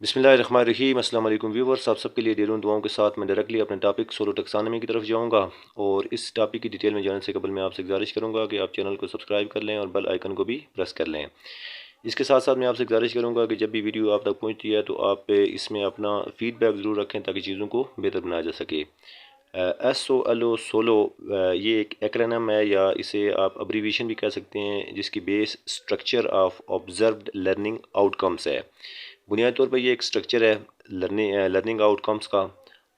बिस्मिल्लाहिर्रहमानिर्रहीम। अस्सलाम वालेकुम व्यूवर्स, आप सबके लिए ढेरों दुआओं के साथ मैं डायरेक्टली अपने टॉपिक सोलो टैक्सोनॉमी की तरफ जाऊंगा। और इस टॉपिक की डिटेल में जाने से कबल मैं आपसे गुजारिश करूंगा कि आप चैनल को सब्सक्राइब कर लें और बेल आइकन को भी प्रेस कर लें। इसके साथ साथ मैं आपसे गुजारिश करूंगा कि जब भी वीडियो आप तक पहुंचती है तो आप इसमें अपना फीडबैक ज़रूर रखें ताकि चीज़ों को बेहतर बनाया जा सके। SOLO सोलो ये एक एक्रोनिम है या इसे आप अब्रीविएशन भी कह सकते हैं, जिसकी base structure of observed learning outcomes है। बुनियादी तौर पर ये एक स्ट्रक्चर है लर्निंग आउटकम्स का,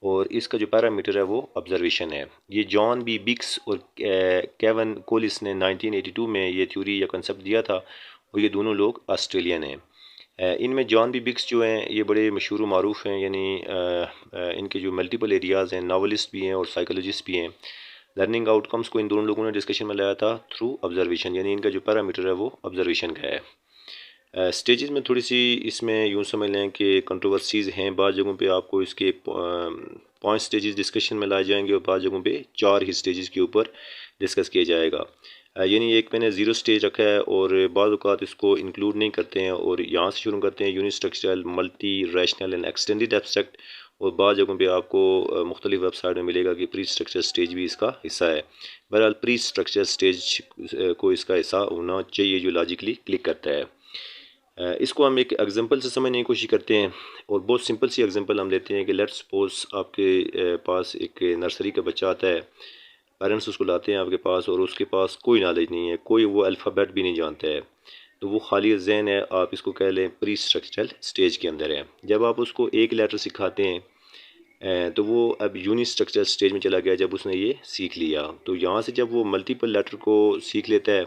और इसका जो पैरामीटर है वो ऑब्जर्वेशन है। ये जॉन बी बिक्स और केवन कोलिस ने 1982 में ये थ्योरी या कंसेप्ट दिया था, और ये दोनों लोग ऑस्ट्रेलियन हैं। इनमें जॉन बी बिक्स जो हैं ये बड़े मशहूर मारूफ हैं, यानी इनके जो मल्टीपल एरियाज़ हैं, नावलिस्ट भी हैं और साइकोलॉजिस्ट भी हैं। लर्निंग आउटकम्स को इन दोनों लोगों ने डिस्कशन में लाया था थ्रू ऑब्जर्वेशन, यानी इनका जो पैरामीटर है वो ऑब्जर्वेशन का है। स्टेजेस में थोड़ी सी इसमें यूँ समझ लें कि कंट्रोवर्सीज़ हैं। बाद जगहों पे आपको इसके 5 स्टेजेस डिस्कशन में लाए जाएंगे और बाद जगहों पे 4 ही स्टेजेस के ऊपर डिस्कस किया जाएगा। यानी एक मैंने ज़ीरो स्टेज रखा है और बाद औक़ात इसको इंक्लूड नहीं करते हैं, और यहाँ से शुरू करते हैं unistructural, multi, rational and extended abstract. और बाद जगहों पे आपको मुख्तलिफ वेबसाइट में मिलेगा कि प्री स्ट्रक्चर स्टेज भी इसका हिस्सा है। बहरहाल प्री स्ट्रक्चर स्टेज को इसका हिस्सा होना चाहिए जो लॉजिकली क्लिक करता है। इसको हम एक एग्जांपल से समझने की कोशिश करते हैं, और बहुत सिंपल सी एग्जांपल हम लेते हैं कि लेट्स सपोज आपके पास एक नर्सरी का बच्चा आता है। पेरेंट्स उसको लाते हैं आपके पास और उसके पास कोई नॉलेज नहीं है, कोई वो अल्फ़ाबेट भी नहीं जानता है, तो वो खाली ज़हन है। आप इसको कह लें प्री स्ट्रक्चरल स्टेज के अंदर है। जब आप उसको एक लेटर सिखाते हैं तो वो अब यूनि स्ट्रक्चरल स्टेज में चला गया। जब उसने ये सीख लिया तो यहाँ से जब वो मल्टीपल लेटर को सीख लेता है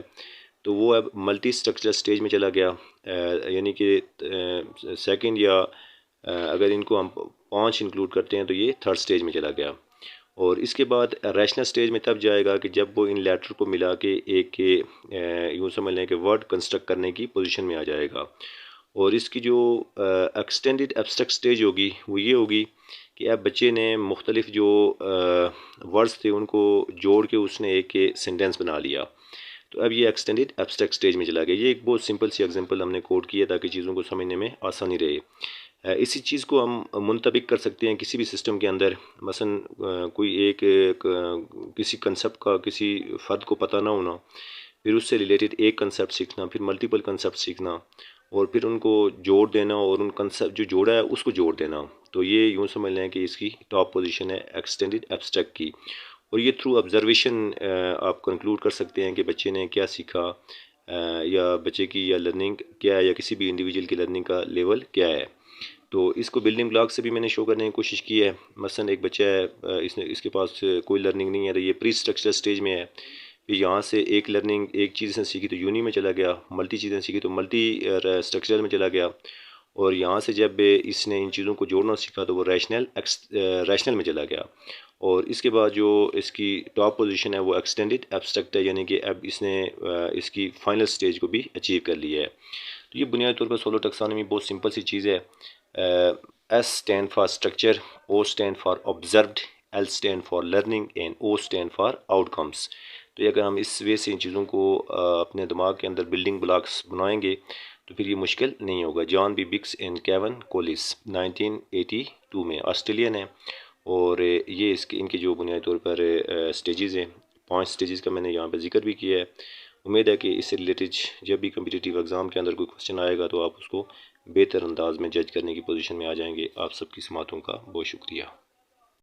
तो वो अब मल्टी स्ट्रक्चरल स्टेज में चला गया। यानी कि सेकंड या अगर इनको हम 5 इंक्लूड करते हैं तो ये थर्ड स्टेज में चला गया। और इसके बाद रैशनल स्टेज में तब जाएगा कि जब वो इन लेटर को मिला के एक के यूँ समझ लें कि वर्ड कंस्ट्रक्ट करने की पोजीशन में आ जाएगा। और इसकी जो एक्सटेंडेड एब्स्ट्रैक्ट स्टेज होगी वो ये होगी कि अब बच्चे ने मुख्तलिफ जो वर्ड्स थे उनको जोड़ के उसने एक सेंटेंस बना लिया, तो अब ये एक्सटेंडेड एब्स्ट्रैक्ट स्टेज में चला गया। ये एक बहुत सिंपल सी एग्जांपल हमने कोड किया ताकि चीज़ों को समझने में आसानी रहे। इसी चीज़ को हम मुंतबिक कर सकते हैं किसी भी सिस्टम के अंदर। मसलन कोई किसी कंसेप्ट का किसी फ़र्द को पता ना होना, फिर उससे रिलेटेड एक कंसेप्ट सीखना, फिर मल्टीपल कंसेप्ट सीखना, और फिर उनको जोड़ देना और उन कंसेप्ट जो जोड़ा है उसको जोड़ देना। तो ये यूँ समझ लें कि इसकी टॉप पोजीशन है एक्सटेंडेड एब्स्ट्रैक्ट की। और ये थ्रू ऑब्जर्वेशन आप कंक्लूड कर सकते हैं कि बच्चे ने क्या सीखा, या बच्चे की या लर्निंग क्या है, या किसी भी इंडिविजुअल की लर्निंग का लेवल क्या है। तो इसको बिल्डिंग ब्लॉक से भी मैंने शो करने की कोशिश की है। मसलन एक बच्चा है, इसके पास कोई लर्निंग नहीं है, तो ये प्री स्ट्रक्चर स्टेज में है। फिर यहाँ से एक लर्निंग एक चीज़ इसने सीखी तो यूनी में चला गया, मल्टी चीज़ें सीखी तो मल्टी स्ट्रक्चर में चला गया, और यहाँ से जब इसने इन चीज़ों को जोड़ना सीखा तो वो रैशनल में चला गया। और इसके बाद जो इसकी टॉप पोजीशन है वो एक्सटेंडेड एब्स्ट्रैक्ट है, यानी कि अब इसने इसकी फाइनल स्टेज को भी अचीव कर लिया है। तो ये बुनियादी तौर पर सोलो टैक्सोनॉमी बहुत सिंपल सी चीज़ है। S stand for structure, O stand for observed, L stand for learning and O stand for outcomes. तो ये अगर हम इस वे से इन चीज़ों को अपने दिमाग के अंदर बिल्डिंग ब्लॉक्स बनाएंगे तो फिर ये मुश्किल नहीं होगा। जॉन बी बिक्स एंड केवन कोलिस 1982 में ऑस्ट्रेलियन है, और ये इनके जो बुनियादी तौर पर स्टेजेस हैं, 5 स्टेजेस का मैंने यहाँ पर जिक्र भी किया है। उम्मीद है कि इससे रिलेटेड जब भी कम्पिटिटिव एग्ज़ाम के अंदर कोई क्वेश्चन आएगा तो आप उसको बेहतर अंदाज में जज करने की पोजीशन में आ जाएंगे। आप सबकी समातों का बहुत शुक्रिया।